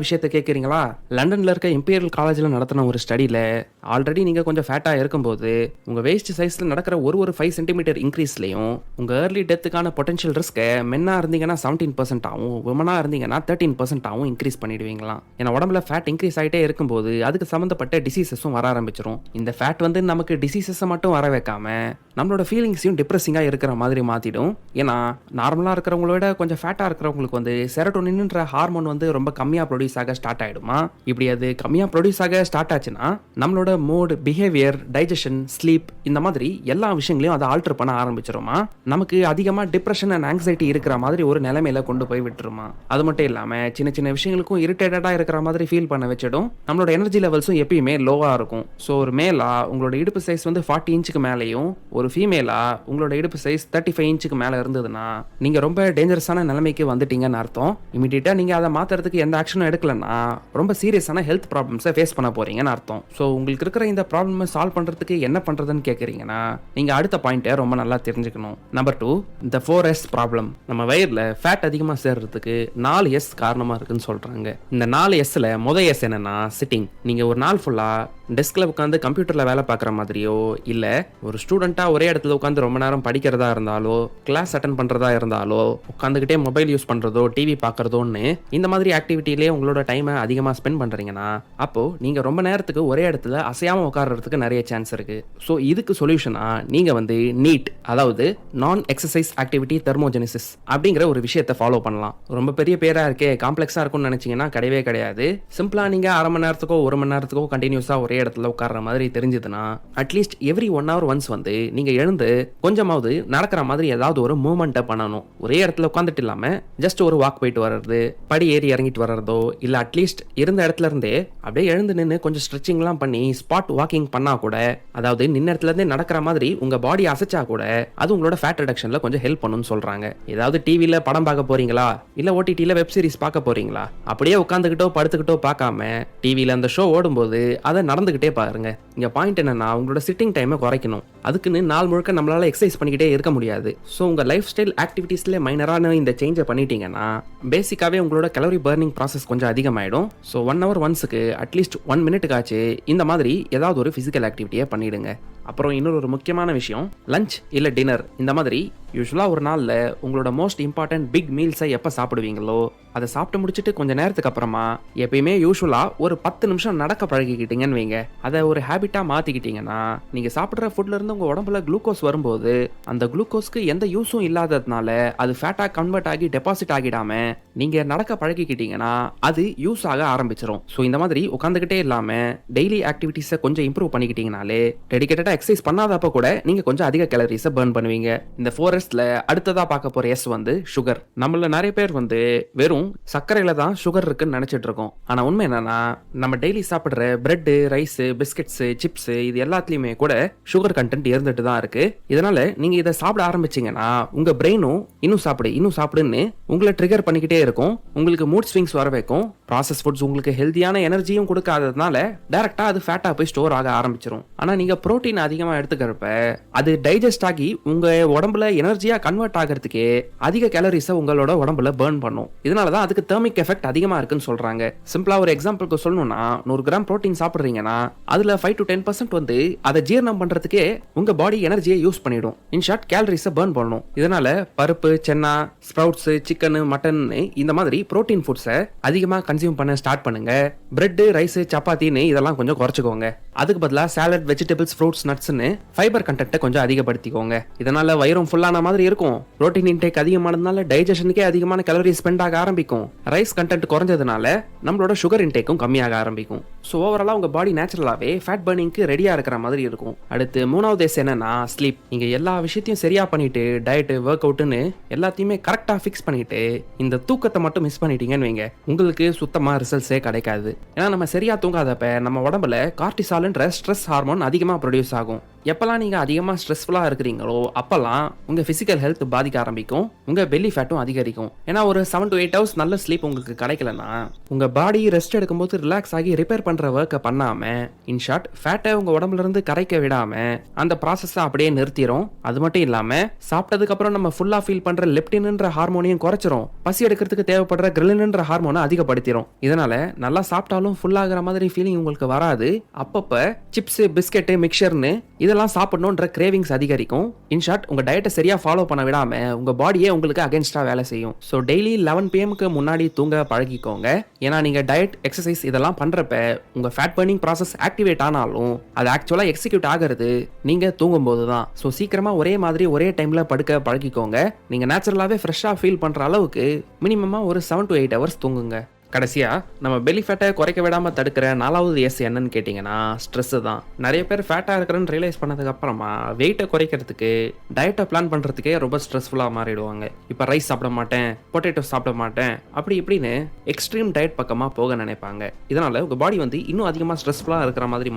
விஷயத்தை கேட்குறீங்களா? லண்டன்ல இருக்க இம்பீரியல் காலேஜில் நடத்தின ஒரு ஸ்டடியில் ஆல்ரெடி நீங்கள் கொஞ்சம் ஃபேட்டாக இருக்கும்போது உங்கள் வேஸ்ட் சைஸில் நடக்கிற ஒரு 5 சென்டிமீட்டர் இன்க்ரீஸ்லையும் உங்கள் ஏர்லி டெத்துக்கான பொட்டன்ஷியல் ரிஸ்க்கை மென்னாக இருந்தீங்கன்னா 17% ஆகும், விமனாக இருந்தீங்கன்னா 13% ஆகும் இன்க்ரீஸ் பண்ணிடுவீங்களாம். ஏன்னா உடம்புல ஃபேட் இன்க்ரீஸ் ஆகிட்டே இருக்கும்போது அதுக்கு சம்மந்தப்பட்ட டிசீசஸும் வர ஆரம்பிச்சிடும். இந்த ஃபேட் வந்து நமக்கு டிசீசஸை மட்டும் வர வைக்காம நம்மளோட ஃபீலிங்ஸையும் டிப்ரெஸிங்காக இருக்கிற மாதிரி மாற்றிடும். ஏன்னா நார்மலாக இருக்கிறவங்களோட கொஞ்சம் ஃபேட்டாக இருக்கிறவங்களுக்கு வந்து செரோட்டோனின்ன்ற ஹார்மோன் வந்து ரொம்ப கம்மியாக ப்ரொடியூஸ் ஆக ஸ்டார்ட் ஆகிடுமா. இப்படி அது கம்மியாக ப்ரொடியூஸ் ஆக ஸ்டார்ட் ஆச்சுன்னா நம்மளோட மூட், பிஹேவியர், டைஜஷன், ஸ்லீப் இந்த மாதிரி எல்லா விஷயங்களையும் அதை ஆல்டர் பண்ண ஆரம்பிச்சிருமா. நமக்கு அதிகமாக டிப்ரெஷன் அண்ட் ஆங்ஸைட்டி இருக்கிற மாதிரி ஒரு நிலைமையில கொண்டு போய் விட்டுருமா. அது மட்டும் இல்லாமல் சின்ன சின்ன விஷயங்களுக்கும் இரிட்டேட்டடாக இருக்கிற மாதிரி ஃபீல் பண்ண வச்சிடும். நம்மளோட எனர்ஜி லெவல்ஸும் எப்பயுமே லோவாக இருக்கும். ஸோ ஒரு மேலா உங்களோட இடுப்பு சைஸ் வந்து 40 இன்ச்சுக்கு மேலேயும் ஒரு ஃபீமேலா உங்களோட இடுப்பு சைஸ் 35 இன்ச்சுக்கு மேலே இருந்ததுன்னா நீங்கள் ரொம்ப டேஞ்சரஸான நிலைமைக்கு வந்துட்டீங்கன்னு அர்த்தம். இமீடியட்டாக நீங்கள் அதை மாற்றுறதுக்கு எந்த ஆக்ஷனும் எடுக்கலன்னா ரொம்ப சீரியஸான ஹெல்த் ப்ராப்ளம்ஸை ஃபேஸ் பண்ண போறீங்கன்னு அர்த்தம். ஸோ உங்களுக்கு இருக்கிற இந்த ப்ராப்ளமை சால்வ் பண்ணுறதுக்கு என்ன பண்ணுறதுன்னு கேட்குறீங்கன்னா நீங்கள் அடுத்த பாயிண்ட்டை ரொம்ப நல்லா தெரிஞ்சுக்கணும். நம்பர் 2, இந்த 4S ப்ராப்ளம். நம்ம வயிறில் ஃபேட் அதிகமாக சேர்றதுக்கு 4S காரணமாக இருக்குன்னு சொல்கிறாங்க. இந்த 4Sல முதல் S என்னன்னா சிட்டிங். நீங்கள் ஒரு நாள் ஃபுல்லாக டெஸ்கில் உட்காந்து கம்ப்யூட்டரில் வேலை பார்க்குற மாதிரியோ இல்லை ஒரு ஸ்டூடெண்ட்டாக ஒரே இடத்துல உட்காந்து ரொம்ப நேரம் படிக்கிறதா இருந்தாலோ கிளாஸ் அட்டன் பண்ணுறதா இருந்தாலோ உட்காந்துக்கிட்டே மொபைல் யூஸ் பண்ணுறதோ டிவி பார்க்குறதோன்னு இந்த மாதிரி ஆக்டிவிட்டிலே உங்களோட டைமை அதிகமாக ஸ்பெண்ட் பண்ணுறீங்கன்னா அப்போது நீங்கள் ரொம்ப நேரத்துக்கு ஒரே இடத்துல அசையாமல் உட்கார்றதுக்கு நிறைய சான்ஸ் இருக்குது. ஸோ இதுக்கு சொல்யூஷனாக நீங்கள் வந்து நீட், அதாவது நான் எக்ஸசைஸ் ஆக்டிவிட்டி தெர்மோஜெனிசிஸ் அப்படிங்கிற ஒரு விஷயத்தை ஃபாலோ பண்ணலாம். ரொம்ப பெரிய பேராக இருக்கே, காம்ப்ளெக்ஸாக இருக்கும்னு நினச்சிங்கன்னா கிடையவே கிடையாது. சிம்பிளாக நீங்கள் அரை மணி நேரத்துக்கோ 1 மணி நேரத்துக்கோ கண்டினியூஸாக ஒரே இடத்துல உட்கார்ற மாதிரி தெரிஞ்சதுன்னா அட்லீஸ்ட் எவ்ரி 1 hour ஒன்ஸ் வந்து நீங்கள் எழுந்து கொஞ்சமாவது நடக்கிற மாதிரி ஏதாவது ஒரு மூவ்மெண்ட்டை பண்ணணும். ஒரே இடத்துல உட்காந்துட்டு இல்லாமல் ஜஸ்ட் ஒரு வாக் போயிட்டு வர்றது, படி ஏறி இறங்கிட்டு வர்றதோ இல்லை அட்லீஸ்ட் இருந்த இடத்துல இருந்தே அப்படியே எழுந்து நின்று கொஞ்சம் ஸ்ட்ரெச்சிங்லாம் பண்ணி ஸ்பாட் வாக்கிங் பண்ணா கூட, அதாவது நின்ன இடத்துல இருந்தே நடக்கிற மாதிரி உங்க பாடி அசைச்சா கூட அது உங்களோட ஃபேட் ரிடக்ஷன்ல கொஞ்சம் ஹெல்ப் பண்ணுன்னு சொல்றாங்க. ஏதாவது டிவில படம் பார்க்க போறீங்களா இல்ல ஓடிடில வெப் சீரிஸ் பார்க்க போறீங்களா, அப்படியே உட்காந்துக்கிட்டோ படுத்துக்கிட்டோ பார்க்காம டிவில அந்த ஷோ ஓடும்போது அதை நடந்துகிட்டே பாருங்க. இங்க பாயிண்ட் என்னன்னா உங்களோட சிட்டிங் டைமை குறைக்கணும். அதுக்குன்னு நாள் முழுக்க நம்மளால எக்ஸசைஸ் பண்ணிக்கிட்டே இருக்க முடியாது. ஸோ உங்க லைஃப் ஸ்டைல் ஆக்டிவிட்டீஸ்ல மைனரான இந்த சேஞ்சை பண்ணிட்டீங்கன்னா பேசிக்காவே உங்களோட கலோரி பர்னிங் ப்ராசஸ் கொஞ்சம் அதிகமாயிடும். ஸோ 1 hour ஒன்ஸுக்கு அட்லீஸ்ட் 1 minute இந்த மாதிரி ஏதாவது ஒரு பிசிக்கல் ஆக்டிவிட்டியை பண்ணிடுங்க. அப்புறம் இன்னொரு முக்கியமான விஷயம், லஞ்ச் இல்லை டின்னர் இந்த மாதிரி யூஸ்வலாக ஒரு நாளில் உங்களோட மோஸ்ட் இம்பார்ட்டன்ட் பிக் மீல்ஸை எப்போ சாப்பிடுவீங்களோ அதை சாப்பிட்டு முடிச்சுட்டு கொஞ்சம் நேரத்துக்கு அப்புறமா எப்பயுமே யூஸ்வலாக ஒரு 10 நிமிஷம் நடக்க பழகிக்கிட்டீங்கன்னு வைங்க. அதை ஒரு ஹேபிட்டாக மாற்றிக்கிட்டீங்கன்னா நீங்கள் சாப்பிட்ற ஃபுட்லேருந்து உங்கள் உடம்புல குளுக்கோஸ் வரும்போது அந்த குளுக்கோஸ்க்கு எந்த யூஸும் இல்லாததுனால அது ஃபேட்டாக கன்வெர்ட் ஆகி டெபாசிட் ஆகிடாமல் நீங்கள் நடக்க பழகிக்கிட்டீங்கன்னா அது யூஸ் ஆக ஆரம்பிச்சிடும். ஸோ இந்த மாதிரி உட்காந்துக்கிட்டே இல்லாமல் டெய்லி ஆக்டிவிட்டீஸை கொஞ்சம் இம்ப்ரூவ் பண்ணிக்கிட்டீங்கனாலே டெடிகேட்டடாக எக்ஸசைஸ் பண்ணாதப்ப கூட நீங்கள் கொஞ்சம் அதிக கேலரிஸை பர்ன் பண்ணுவீங்க. இந்த 4Sல அடுத்ததாக பார்க்க போகிற S வந்து சுகர். நம்மள நிறைய பேர் வந்து வெறும் சர்க்கரையில தான் சுகர் இருக்குன்னு நினைச்சிட்டு இருக்கோம். ஆனா உண்மை என்னன்னா நம்ம டெய்லி சாப்பிடுற பிரெட், ரைஸ், பிஸ்கெட்ஸ், சிப்ஸ் இது எல்லாத்துலயுமே கூட சுகர் கண்டென்ட் இருந்துட்டு தான் இருக்கு. இதனால நீங்க இதை சாப்பிட ஆரம்பிச்சீங்கன்னா உங்க பிரெயினும் இன்னும் சாப்பிடுன்னு உங்களை ட்ரிகர் பண்ணிக்கிட்டே இருக்கும். உங்களுக்கு மூட் ஸ்விங்ஸ் வர வைக்கும். ப்ராசஸ் ஃபுட்ஸ் உங்களுக்கு ஹெல்தியான எனர்ஜியும் கொடுக்காததுனால டைரக்டா அது ஃபேட்டா போய் ஸ்டோர் ஆக ஆரம்பிச்சிடும். ஆனா நீங்க புரோட்டீன் அதிகமா எடுத்துக்கிறப்ப அது டைஜஸ்ட் ஆகி உங்க உடம்புல எனர்ஜியா கன்வெர்ட் ஆகிறதுக்கே அதிக கேலரிஸை உங்களோட உடம்புல பர்ன் பண்ணும். இதனால தான் அதுக்கு தெர்மிக் எஃபெக்ட் அதிகமா இருக்குன்னு சொல்றாங்க. சிம்பிளா ஒரு எக்ஸாம்பிளுக்கு சொல்லணும்னா 100 கிராம் புரோட்டீன் சாப்பிடுறீங்கன்னா அதுல 5 to 10% வந்து அதை ஜீரணம் பண்றதுக்கே உங்க பாடி எனர்ஜியை யூஸ் பண்ணிடும். இன் ஷார்ட் கேலரிஸை பர்ன் பண்ணணும். இதனால பருப்பு, சென்னா, ஸ்ப்ரவுட்ஸ், சிக்கன், மட்டன் இந்த மாதிரி புரோட்டீன் ஃபுட்ஸை அதிகமா கன்சியூம் பண்ண ஸ்டார்ட் பண்ணுங்க. பிரெட், ரைஸ், சப்பாத்தின்னு இதெல்லாம் கொஞ்சம் குறைச்சிக்கோங்க. அதுக்கு பதிலா சாலட், வெஜிடபிள்ஸ், ஃப்ரூட்ஸ், நட்ஸ்னு ஃபைபர் கண்டென்ட்டை கொஞ்சம் அதிகப்படுத்திக்கோங்க. இதனால வயிறும் ஃபுல்லான மாதிரி இருக்கும். புரோட்டீன் இன்டேக் அதிகமானதுனால டைஜஷனுக்கே அதிகமான கலோரி ஸ்பெண்ட் ஆக ஆரம்பிக்கும். ரைஸ் கண்டென்ட் குறைஞ்சதுனால நம்மளோட சுகர் இன்டேக்கும் கம்மியாக ஆரம்பிக்கும். ஸோ ஓவராலா உங்க பாடி நேச்சுரலாவே ஃபேட் பர்னிங்க்கு ரெடியா இருக்கிற மாதிரி இருக்கும். அடுத்து 3வது என்னன்னா ஸ்லீப். நீங்க எல்லா விஷயத்தையும் சரியா பண்ணிட்டு டயட், ஒர்க் அவுட்னு எல்லாத்தையுமே கரெக்டா ஃபிக்ஸ் பண்ணிட்டு இந்த தூக்கத்தை மட்டும் மிஸ் பண்ணிட்டீங்கன்னு வைங்க, உங்களுக்கு சுத்தமா ரிசல்ட்ஸே கிடைக்காது. ஏன்னா நம்ம சரியா தூங்காதப்ப நம்ம உடம்புல கார்டிசால்ன்ற ஸ்ட்ரெஸ் ஹார்மோன் அதிகமா ப்ரொடியூஸ் ஆகும். எப்போல்லாம் நீங்கள் அதிகமாக ஸ்ட்ரெஸ்ஃபுல்லாக இருக்கிறீங்களோ அப்போல்லாம் உங்கள் ஃபிசிக்கல் ஹெல்த் பாதிக்க ஆரம்பிக்கும், உங்கள் பெல்லி ஃபேட்டும் அதிகரிக்கும். ஏன்னா ஒரு 7 to 8 ஹவர்ஸ் நல்ல ஸ்லீப் உங்களுக்கு கிடைக்கலன்னா உங்கள் பாடி ரெஸ்ட் எடுக்கும்போது ரிலாக்ஸ் ஆகி ரிப்பேர் பண்ணுற ஒர்க்கை பண்ணாமல் இன் ஷார்ட் ஃபேட்டை உங்கள் உடம்புலேருந்து கரைக்க விடாமல் அந்த ப்ராசஸை அப்படியே நிறுத்திடும். அது மட்டும் இல்லாமல் சாப்பிட்டதுக்கப்புறம் நம்ம ஃபுல்லாக ஃபீல் பண்ணுற லெப்டின்ன்ற ஹார்மோனையும் குறைச்சிரும், பசி எடுக்கிறதுக்கு தேவைப்படுற கிரிலின்ன்ற ஹார்மோனை அதிகப்படுத்திடும். இதனால நல்லா சாப்பிட்டாலும் ஃபுல்லாகிற மாதிரி ஃபீலிங் உங்களுக்கு வராது. அப்பப்போ சிப்ஸ், பிஸ்கெட்டு, மிக்சர்னு இதெல்லாம் சாப்பிடணுன்ற கிரேவிங்ஸ் அதிகரிக்கும். இன் ஷார்ட் உங்கள் டயட்டை சரியாக ஃபாலோ பண்ண விடாமல் உங்கள் பாடியே உங்களுக்கு அகேன்ஸ்டாக வேலை செய்யும். ஸோ டெய்லி 11 PM முன்னாடி தூங்க பழகிக்கோங்க. ஏன்னா நீங்கள் டயட், எக்ஸசைஸ் இதெல்லாம் பண்ணுறப்ப உங்கள் ஃபேட் பர்னிங் ப்ராசஸ் ஆக்டிவேட் ஆனாலும் அது ஆக்சுவலாக எக்ஸிக்யூட் ஆகிறது நீங்கள் தூங்கும்போது தான். ஸோ சீக்கிரமாக ஒரே மாதிரி ஒரே டைமில் படுக்க பழகிக்கோங்க. நீங்கள் நேச்சுரலாகவே ஃப்ரெஷ்ஷாக ஃபீல் பண்ணுற அளவுக்கு மினிமமாக ஒரு 7 to 8 ஹவர்ஸ் தூங்குங்க. கடைசியா நம்ம பெல்லி ஃபேட்டை குறைக்க விடாம தடுக்கிற 4வது எஸ் என்னன்னு கேட்டிங்கன்னா ஸ்ட்ரெஸ் தான். நிறைய பேர் ஃபேட்டாக இருக்கிறேன்னு ரியலைஸ் பண்ணதுக்கு அப்புறமா வெயிட்டை குறைக்கிறதுக்கு டயட்டை பிளான் பண்ணுறதுக்கே ரொம்ப ஸ்ட்ரெஸ்ஃபுல்லாக மாறிடுவாங்க. இப்போ ரைஸ் சாப்பிட மாட்டேன், பொட்டேட்டோ சாப்பிட மாட்டேன், அப்படி இப்படின்னு எக்ஸ்ட்ரீம் டயட் பக்கமாக போக நினைப்பாங்க. இதனால உங்கள் பாடி வந்து இன்னும் அதிகமாக ஸ்ட்ரெஸ்ஃபுல்லாக இருக்கிற மாதிரி